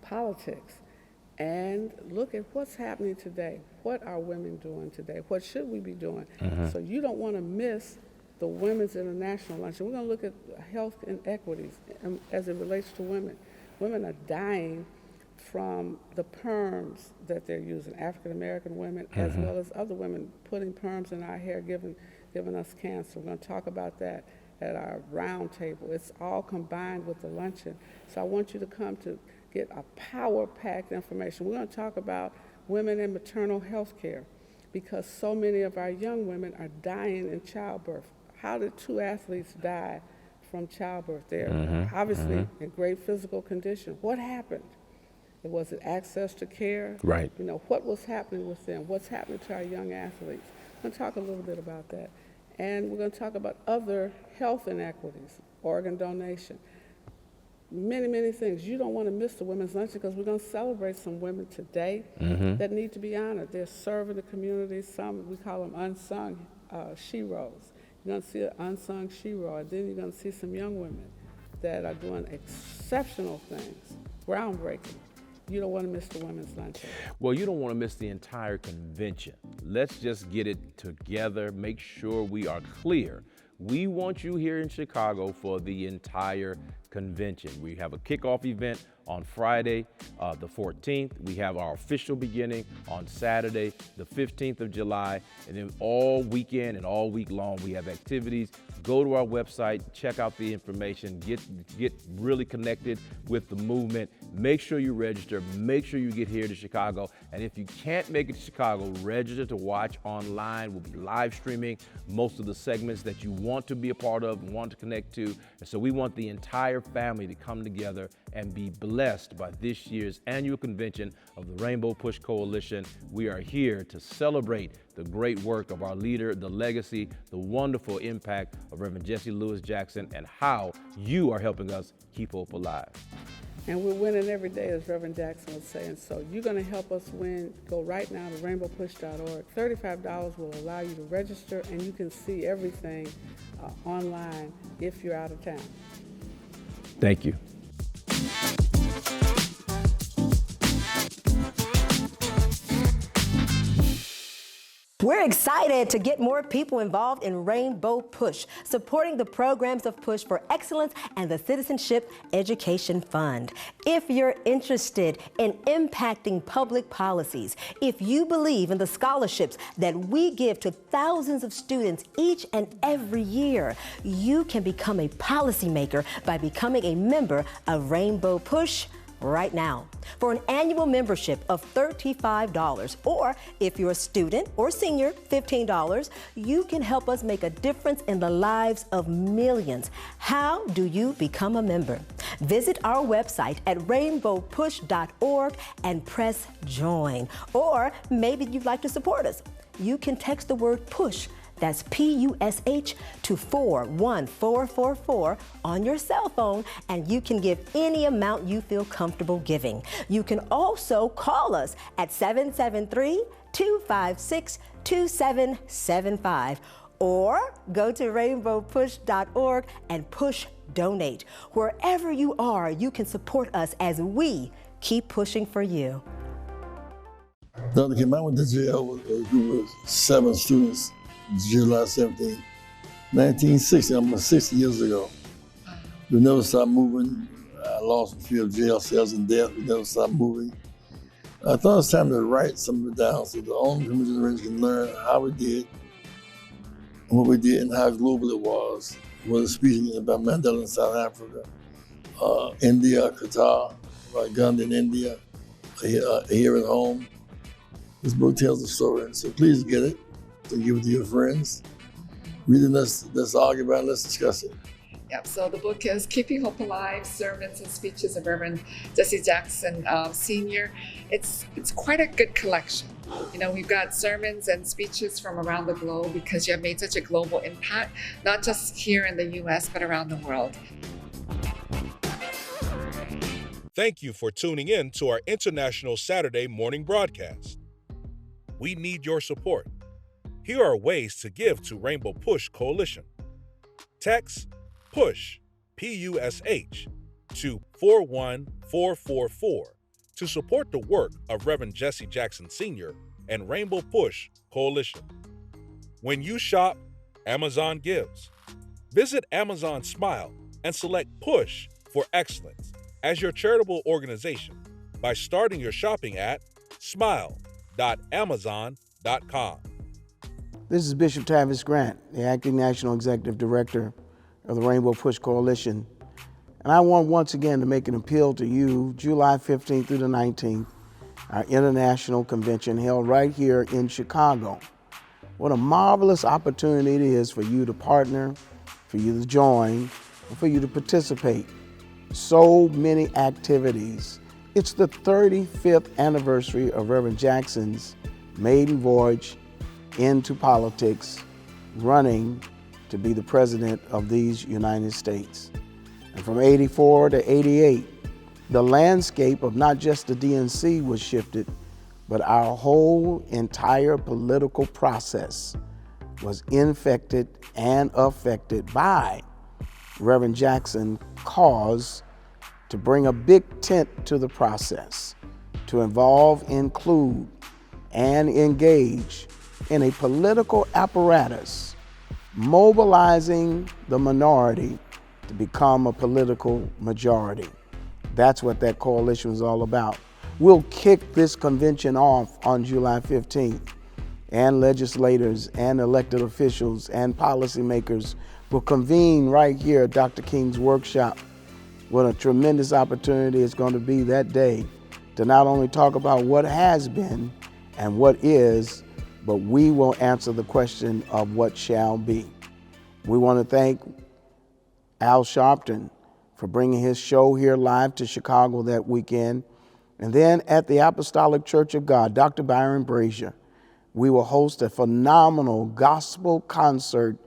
S12: politics. And look at what's happening today. What are women doing today? What should we be doing? So you don't want to miss the Women's International Luncheon. We're going to look at health inequities as it relates to women. Women are dying from the perms that they're using, African-American women as well as other women putting perms in our hair, giving us cancer. We're going to talk about that at our round table. It's all combined with the luncheon. So I want you to come to get a power-packed information. We're going to talk about women in maternal health care, because so many of our young women are dying in childbirth. How did two athletes die from childbirth? They're obviously in great physical condition. What happened? Was it access to care?
S13: Right.
S12: You know, what was happening with them? What's happening to our young athletes? We're going to talk a little bit about that. And we're going to talk about other health inequities, organ donation, many, many things. You don't want to miss the Women's Luncheon, because we're going to celebrate some women today that need to be honored. They're serving the community. Some, we call them unsung sheroes. You're going to see an unsung shero, and then you're going to see some young women that are doing exceptional things, groundbreaking. You don't want to miss the Women's Luncheon.
S13: Well, you don't want to miss the entire convention. Let's just get it together, make sure we are clear. We want you here in Chicago for the entire convention. We have a kickoff event on Friday, the 14th. We have our official beginning on Saturday, the 15th of July, and then all weekend and all week long we have activities. Go to our website, check out the information, get really connected with the movement. Make sure you register, make sure you get here to Chicago. And if you can't make it to Chicago, register to watch online. We'll be live streaming most of the segments that you want to be a part of and want to connect to. And so we want the entire family to come together and be blessed by this year's annual convention of the Rainbow Push Coalition. We are here to celebrate the great work of our leader, the legacy, the wonderful impact of Reverend Jesse Lewis Jackson, and how you are helping us keep hope alive.
S12: And we're winning every day, as Reverend Jackson was saying. So you're going to help us win. Go right now to rainbowpush.org. $35 will allow you to register, and you can see everything online if you're out of town.
S13: Thank you.
S14: We're excited to get more people involved in Rainbow Push, supporting the programs of Push for Excellence and the Citizenship Education Fund. If you're interested in impacting public policies, if you believe in the scholarships that we give to thousands of students each and every year, you can become a policymaker by becoming a member of Rainbow Push right now. For an annual membership of $35, or if you're a student or senior, $15, you can help us make a difference in the lives of millions. How do you become a member? Visit our website at rainbowpush.org and press join. Or maybe you'd like to support us. You can text the word PUSH That's PUSH to 41444 on your cell phone, and you can give any amount you feel comfortable giving. You can also call us at 773-256-2775 or go to rainbowpush.org and push donate. Wherever you are, you can support us as we keep pushing for you.
S15: Dr. Kim, I went to jail with a group of 7 students July 17, 1960, almost 60 years ago. We never stopped moving. I lost a few jail cells and death. We never stopped moving. I thought it was time to write some of it down so the older generation can learn how we did and what we did and how global it was. Was speaking about Mandela in South Africa, India, Qatar, Gandhi in India, here at home. This book tells the story, so please get it, so give it to your friends. Read it, let's argue about it, let's discuss it.
S16: Yep, so the book is Keeping Hope Alive, Sermons and Speeches of Reverend Jesse Jackson Sr. It's quite a good collection. You know, we've got sermons and speeches from around the globe because you have made such a global impact, not just here in the U.S., but around the world.
S17: Thank you for tuning in to our International Saturday morning broadcast. We need your support. Here are ways to give to Rainbow Push Coalition. Text PUSH, P-U-S-H, to 41444 to support the work of Reverend Jesse Jackson Sr. and Rainbow Push Coalition. When you shop, Amazon gives. Visit Amazon Smile and select Push for Excellence as your charitable organization by starting your shopping at smile.amazon.com.
S10: This is Bishop Tavis Grant, the Acting National Executive Director of the Rainbow Push Coalition. And I want once again to make an appeal to you, July 15th through the 19th, our international convention held right here in Chicago. What a marvelous opportunity it is for you to partner, for you to join, and for you to participate. So many activities. It's the 35th anniversary of Reverend Jackson's maiden voyage into politics, running to be the president of these United States. And from 84 to 88, the landscape of not just the DNC was shifted, but our whole entire political process was infected and affected by Reverend Jackson's cause to bring a big tent to the process, to involve, include, and engage in a political apparatus, mobilizing the minority to become a political majority. That's what that coalition was all about. We'll kick this convention off on July 15th, and legislators and elected officials and policymakers will convene right here at Dr. King's workshop. What a tremendous opportunity it's going to be that day to not only talk about what has been and what is, but we will answer the question of what shall be. We want to thank Al Sharpton for bringing his show here live to Chicago that weekend. And then at the Apostolic Church of God, Dr. Byron Brazier, we will host a phenomenal gospel concert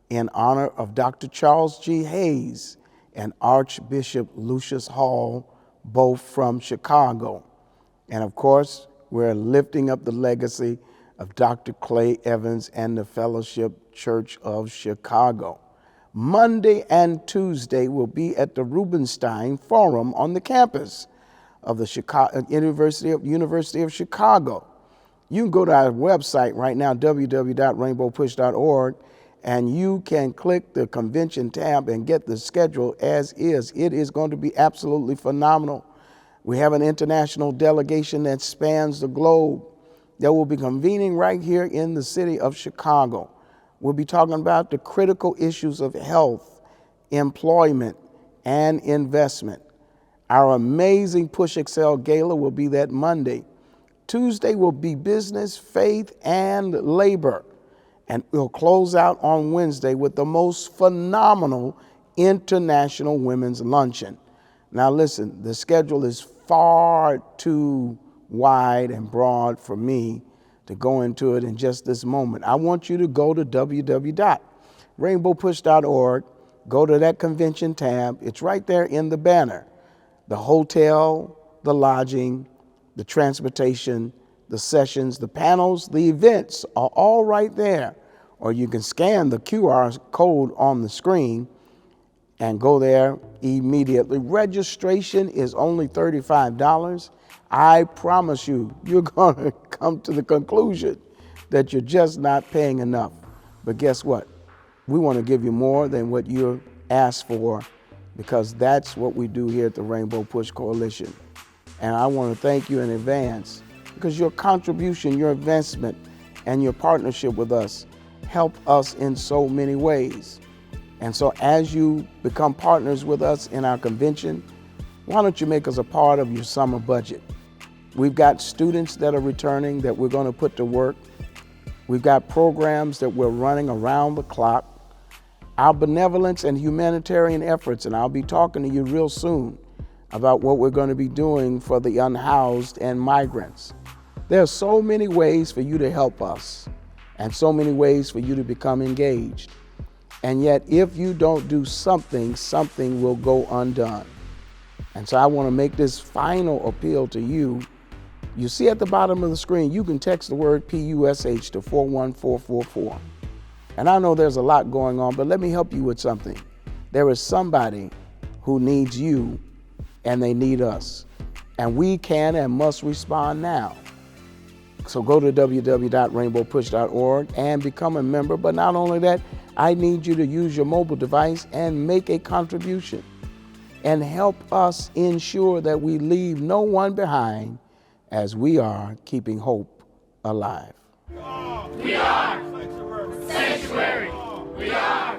S10: in honor of Dr. Charles G. Hayes and Archbishop Lucius Hall, both from Chicago. And of course, we're lifting up the legacy of Dr. Clay Evans and the Fellowship Church of Chicago. Monday and Tuesday will be at the Rubenstein Forum on the campus of the University of Chicago. You can go to our website right now, www.rainbowpush.org, and you can click the convention tab and get the schedule as is. It is going to be absolutely phenomenal. We have an international delegation that spans the globe that will be convening right here in the city of Chicago. We'll be talking about the critical issues of health, employment, and investment. Our amazing Push Excel Gala will be that Monday. Tuesday will be business, faith, and labor. And we'll close out on Wednesday with the most phenomenal International Women's Luncheon. Now listen, the schedule is far too wide and broad for me to go into it in just this moment. I want you to go to www.rainbowpush.org, go to that convention tab. It's right there in the banner. The hotel, the lodging, the transportation, the sessions, the panels, the events are all right there. Or you can scan the QR code on the screen and go there immediately. Registration is only $35. I promise you, you're going to come to the conclusion that you're just not paying enough. But guess what? We want to give you more than what you asked for, because that's what we do here at the Rainbow Push Coalition. And I want to thank you in advance, because your contribution, your investment, and your partnership with us help us in so many ways. And so as you become partners with us in our convention, why don't you make us a part of your summer budget? We've got students that are returning that we're going to put to work. We've got programs that we're running around the clock. Our benevolence and humanitarian efforts, and I'll be talking to you real soon about what we're going to be doing for the unhoused and migrants. There are so many ways for you to help us, and so many ways for you to become engaged. And yet, if you don't do something, something will go undone. And so I want to make this final appeal to you. You see at the bottom of the screen, you can text the word PUSH to 41444. And I know there's a lot going on, but let me help you with something. There is somebody who needs you, and they need us. And we can and must respond now. So go to www.rainbowpush.org and become a member. But not only that, I need you to use your mobile device and make a contribution and help us ensure that we leave no one behind as we are keeping hope alive.
S18: We are Sanctuary. We are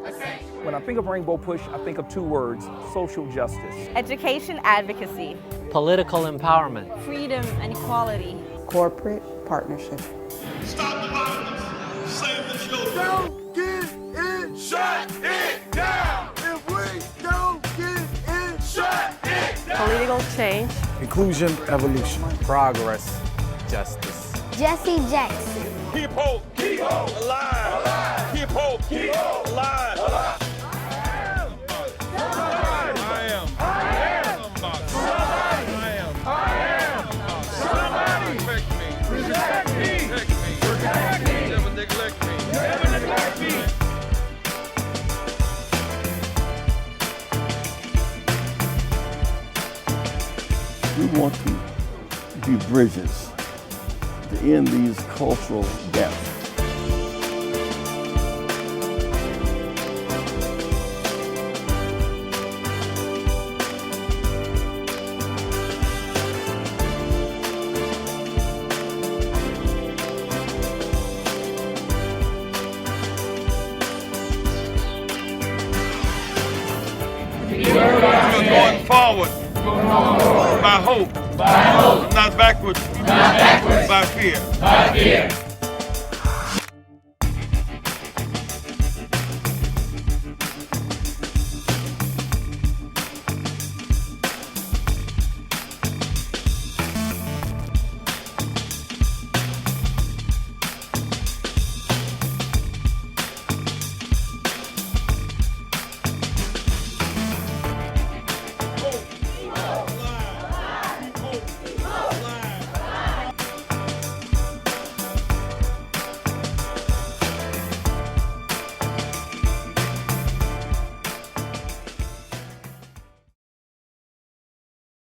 S18: a sanctuary.
S19: When I think of Rainbow Push, I think of two words: social justice,
S20: education advocacy,
S21: political empowerment,
S20: freedom and equality,
S22: corporate partnership.
S1: Stop the violence. Save the children.
S18: Don't get in. Shut it down. If we don't get in, shut it down.
S20: Political change,
S19: inclusion, evolution, progress, justice.
S23: Jesse Jackson.
S1: Keep hope. Keep hope alive. Alive. Keep hope. Keep hope alive. Alive.
S15: We want to be bridges to end these cultural gaps.
S1: Going forward. By hope. Not backwards. By fear.